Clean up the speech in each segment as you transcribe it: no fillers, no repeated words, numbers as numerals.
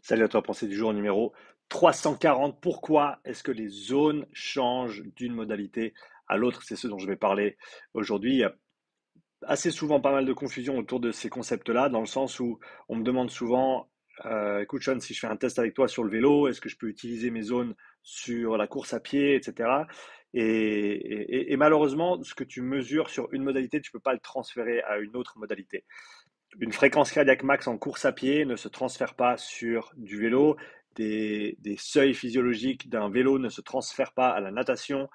Salut à toi, pensée du jour numéro 340. Pourquoi est-ce que les zones changent d'une modalité à l'autre? C'est ce dont je vais parler aujourd'hui. Il y a assez souvent pas mal de confusion autour de ces concepts-là, dans le sens où on me demande souvent, écoute Sean, si je fais un test avec toi sur le vélo, est-ce que je peux utiliser mes zones sur la course à pied, etc. Et malheureusement, ce que tu mesures sur une modalité, tu ne peux pas le transférer à une autre modalité. Une fréquence cardiaque max en course à pied ne se transfère pas sur du vélo. Des seuils physiologiques d'un vélo ne se transfèrent pas à la natation.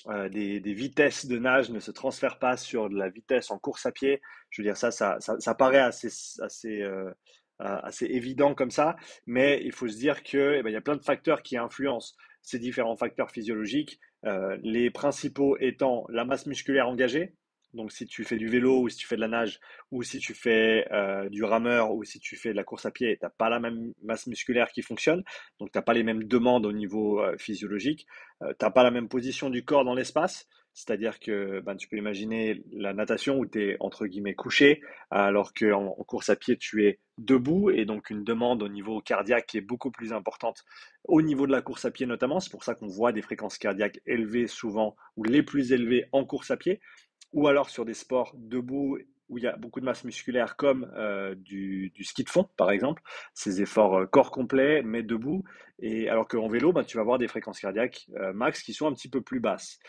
Des vitesses de nage ne se transfèrent pas sur de la vitesse en course à pied. Je veux dire, ça paraît assez évident comme ça, mais il faut se dire que, il y a plein de facteurs qui influencent ces différents facteurs physiologiques. Les principaux étant la masse musculaire engagée. Donc, si tu fais du vélo ou si tu fais de la nage ou si tu fais du rameur ou si tu fais de la course à pied, tu n'as pas la même masse musculaire qui fonctionne. Donc, tu n'as pas les mêmes demandes au niveau physiologique. T'as pas la même position du corps dans l'espace, c'est-à-dire que ben, tu peux imaginer la natation où tu es entre guillemets couché, alors qu'en course à pied tu es debout et donc une demande au niveau cardiaque qui est beaucoup plus importante au niveau de la course à pied notamment. C'est pour ça qu'on voit des fréquences cardiaques élevées souvent ou les plus élevées en course à pied ou alors sur des sports debout où il y a beaucoup de masse musculaire comme du ski de fond par exemple, ces efforts corps complet mais debout, et alors qu'en vélo, bah, tu vas avoir des fréquences cardiaques max qui sont un petit peu plus basses.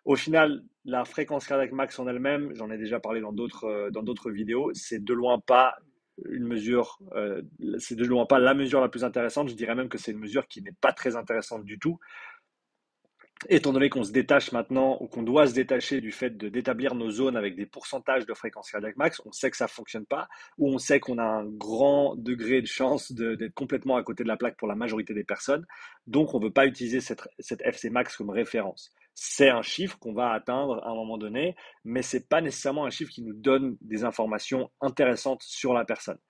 Au final, la fréquence cardiaque max en elle-même, j'en ai déjà parlé dans d'autres vidéos, c'est de loin pas une mesure, c'est de loin pas la mesure la plus intéressante. Je dirais même que c'est une mesure qui n'est pas très intéressante du tout, étant donné qu'on se détache maintenant ou qu'on doit se détacher du fait d'établir nos zones avec des pourcentages de fréquence cardiaque max, on sait que ça ne fonctionne pas, ou on sait qu'on a un grand degré de chance d'être complètement à côté de la plaque pour la majorité des personnes. Donc, on ne veut pas utiliser cette FC max comme référence. C'est un chiffre qu'on va atteindre à un moment donné, mais ce n'est pas nécessairement un chiffre qui nous donne des informations intéressantes sur la personne.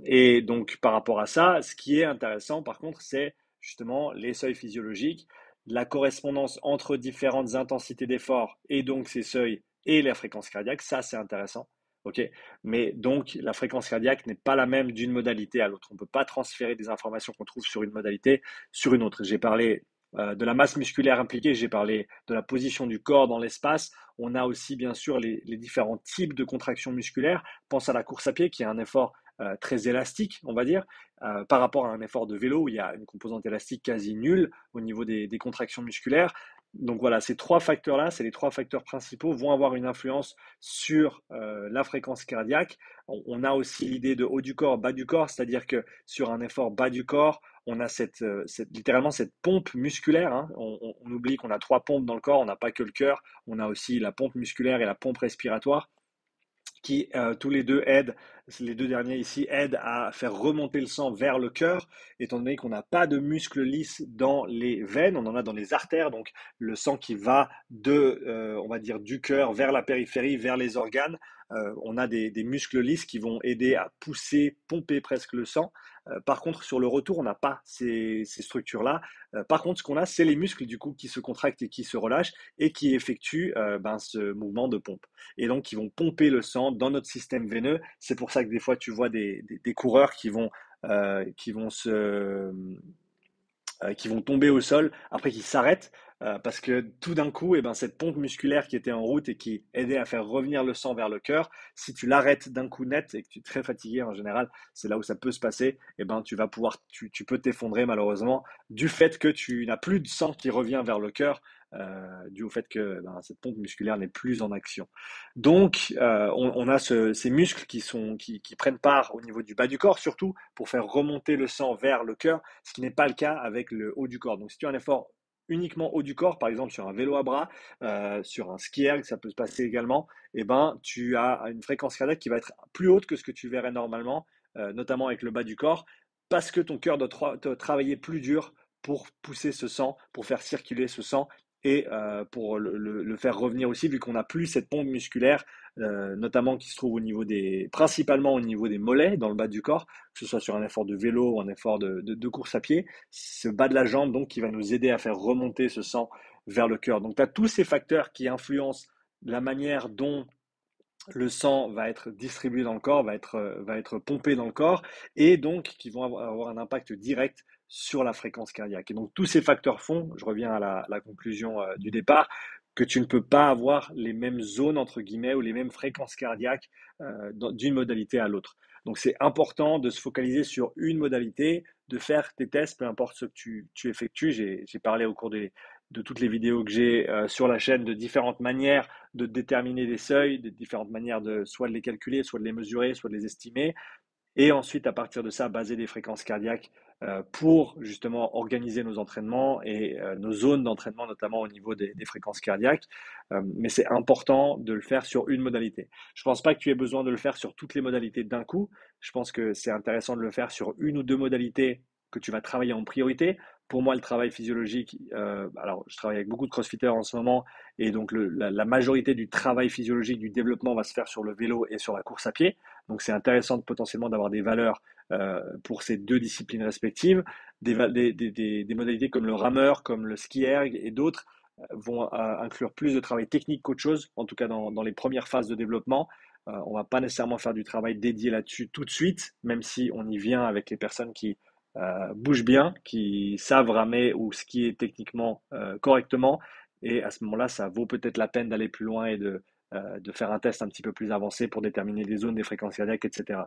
Et donc, par rapport à ça, ce qui est intéressant, par contre, c'est justement les seuils physiologiques, la correspondance entre différentes intensités d'effort et donc ces seuils et la fréquence cardiaque. Ça, c'est intéressant. Ok, mais donc la fréquence cardiaque n'est pas la même d'une modalité à l'autre. On ne peut pas transférer des informations qu'on trouve sur une modalité sur une autre. J'ai parlé de la masse musculaire impliquée, j'ai parlé de la position du corps dans l'espace. On a aussi bien sûr les différents types de contractions musculaires. Pense à la course à pied qui est un effort très élastique, on va dire, par rapport à un effort de vélo où il y a une composante élastique quasi nulle au niveau des contractions musculaires. Donc voilà, ces trois facteurs-là, c'est les trois facteurs principaux, vont avoir une influence sur la fréquence cardiaque. On a aussi l'idée de haut du corps, bas du corps, c'est-à-dire que sur un effort bas du corps, on a littéralement cette pompe musculaire. Hein. On oublie qu'on a trois pompes dans le corps, on n'a pas que le cœur, on a aussi la pompe musculaire et la pompe respiratoire qui tous les deux aident, les deux derniers ici aident à faire remonter le sang vers le cœur, étant donné qu'on n'a pas de muscles lisses dans les veines, on en a dans les artères, donc le sang qui va on va dire, du cœur vers la périphérie, vers les organes. On a des muscles lisses qui vont aider à pousser, pomper presque le sang. Par contre, sur le retour, on n'a pas ces structures-là. Par contre, ce qu'on a, c'est les muscles du coup qui se contractent et qui se relâchent et qui effectuent ce mouvement de pompe. Et donc, qui vont pomper le sang dans notre système veineux. C'est pour ça que des fois, tu vois des coureurs qui vont tomber au sol après qu'ils s'arrêtent parce que tout d'un coup, cette pompe musculaire qui était en route et qui aidait à faire revenir le sang vers le cœur, si tu l'arrêtes d'un coup net et que tu es très fatigué en général, c'est là où ça peut se passer, tu peux t'effondrer malheureusement du fait que tu n'as plus de sang qui revient vers le cœur. Dû au fait que cette pompe musculaire n'est plus en action. Donc, on a ces muscles qui prennent part au niveau du bas du corps, surtout pour faire remonter le sang vers le cœur, ce qui n'est pas le cas avec le haut du corps. Donc, si tu as un effort uniquement haut du corps, par exemple sur un vélo à bras, sur un ski erg, ça peut se passer également, tu as une fréquence cardiaque qui va être plus haute que ce que tu verrais normalement, notamment avec le bas du corps, parce que ton cœur doit travailler plus dur pour pousser ce sang, pour faire circuler ce sang et pour le faire revenir aussi, vu qu'on n'a plus cette pompe musculaire, notamment qui se trouve principalement au niveau des mollets, dans le bas du corps, que ce soit sur un effort de vélo ou un effort de course à pied, ce bas de la jambe donc qui va nous aider à faire remonter ce sang vers le cœur. Donc tu as tous ces facteurs qui influencent la manière dont le sang va être distribué dans le corps, va être pompé dans le corps, et donc qui vont avoir un impact direct sur la fréquence cardiaque. Et donc tous ces facteurs font, je reviens à la conclusion du départ, que tu ne peux pas avoir les mêmes zones, entre guillemets, ou les mêmes fréquences cardiaques d'une modalité à l'autre. Donc c'est important de se focaliser sur une modalité, de faire tes tests, peu importe ce que tu effectues. J'ai parlé au cours de toutes les vidéos que j'ai sur la chaîne de différentes manières de déterminer des seuils, de différentes manières de soit de les calculer, soit de les mesurer, soit de les estimer, et ensuite à partir de ça, baser des fréquences cardiaques pour justement organiser nos entraînements et nos zones d'entraînement, notamment au niveau des fréquences cardiaques. Mais c'est important de le faire sur une modalité. Je ne pense pas que tu aies besoin de le faire sur toutes les modalités d'un coup. Je pense que c'est intéressant de le faire sur une ou deux modalités que tu vas travailler en priorité. Pour moi, le travail physiologique, alors je travaille avec beaucoup de crossfitters en ce moment, et donc la majorité du travail physiologique, du développement va se faire sur le vélo et sur la course à pied. Donc c'est intéressant potentiellement d'avoir des valeurs pour ces deux disciplines respectives. Des modalités comme le rameur, comme le ski erg et d'autres vont inclure plus de travail technique qu'autre chose, en tout cas dans les premières phases de développement. On ne va pas nécessairement faire du travail dédié là-dessus tout de suite, même si on y vient avec les personnes qui bougent bien, qui savent ramer ou skier techniquement correctement. Et à ce moment-là, ça vaut peut-être la peine d'aller plus loin et de faire un test un petit peu plus avancé pour déterminer les zones des fréquences cardiaques, etc.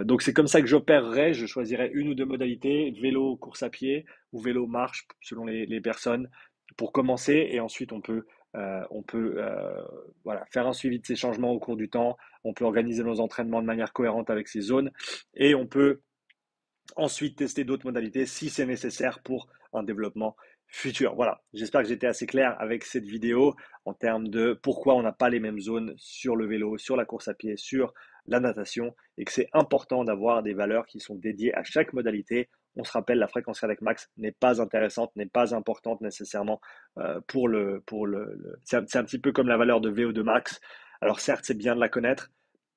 Donc c'est comme ça que j'opérerais. Je choisirais une ou deux modalités, vélo, course à pied ou vélo, marche, selon les personnes, pour commencer. Et ensuite, on peut voilà, faire un suivi de ces changements au cours du temps. On peut organiser nos entraînements de manière cohérente avec ces zones. Et on peut ensuite tester d'autres modalités si c'est nécessaire pour un développement futur. Voilà, j'espère que j'étais assez clair avec cette vidéo en termes de pourquoi on n'a pas les mêmes zones sur le vélo, sur la course à pied, sur la natation, et que c'est important d'avoir des valeurs qui sont dédiées à chaque modalité. On se rappelle, la fréquence cardiaque max n'est pas intéressante, n'est pas importante nécessairement c'est un petit peu comme la valeur de VO2 max. Alors certes, c'est bien de la connaître,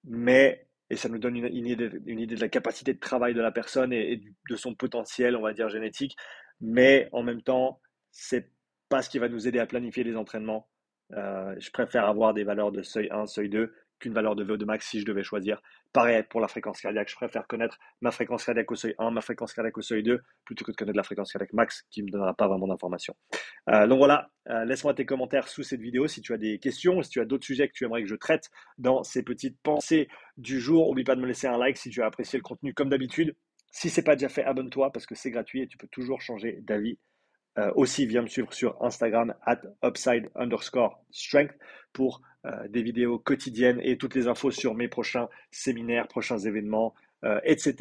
mais et ça nous donne une idée de la capacité de travail de la personne et de son potentiel, on va dire, génétique. Mais en même temps, c'est pas ce qui va nous aider à planifier les entraînements. Je préfère avoir des valeurs de seuil 1, seuil 2 qu'une valeur de VO2 max si je devais choisir. Pareil pour la fréquence cardiaque, je préfère connaître ma fréquence cardiaque au seuil 1, ma fréquence cardiaque au seuil 2, plutôt que de connaître la fréquence cardiaque max qui ne me donnera pas vraiment d'informations. Donc voilà, laisse-moi tes commentaires sous cette vidéo si tu as des questions, si tu as d'autres sujets que tu aimerais que je traite dans ces petites pensées du jour. N'oublie pas de me laisser un like si tu as apprécié le contenu comme d'habitude. Si ce n'est pas déjà fait, abonne-toi parce que c'est gratuit et tu peux toujours changer d'avis. Aussi, viens me suivre sur Instagram @upside_strength pour des vidéos quotidiennes et toutes les infos sur mes prochains séminaires, prochains événements, etc.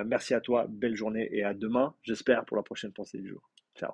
Merci à toi, belle journée et à demain, j'espère, pour la prochaine pensée du jour. Ciao.